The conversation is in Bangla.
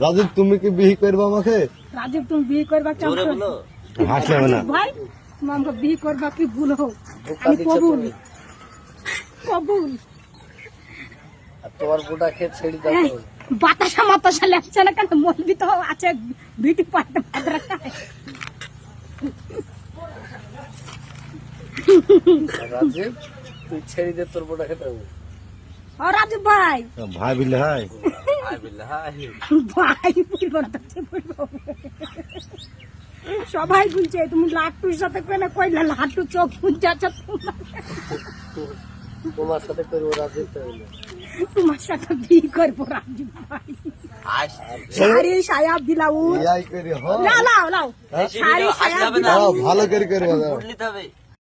রাজীব তুমি কি বিহি করবা আমাকে? রাজীব তুমি বিয়ে করবা হাসলে না ভাই, তুমি আমাকে বিয়ে করবা কি ভুল হোক, আমি কবুল কবুল। তোমার বুটা খেয়ে ছেড়ে দাও। বাতাসা মাতাসা লাগছে না কেন? মলবি তো আছে, বিটি পাতে পাদ্রা খায়। রাজীব তুই ছেড়ে দে, তোর বুটা খেতে হবে। ও রাজীব ভাই, ভাই বিলে হাই ভাই বলবো না তো বলবো। সবাই বলছে তুমি লাট্টুর সাথে কেন কইলা, লাট্টু চোখ বুঝাচ্ছ তোমার সাথে করবো রাজীব, তাহলে তোমার সাথে বিয়ে করবো রাজীব ভাই। শাড়ি সায়া ব্লাউজ ইয়াই করি হ লাও লাও লাও, শাড়ি সায়া ভালো করে করবা। নিতে হবে।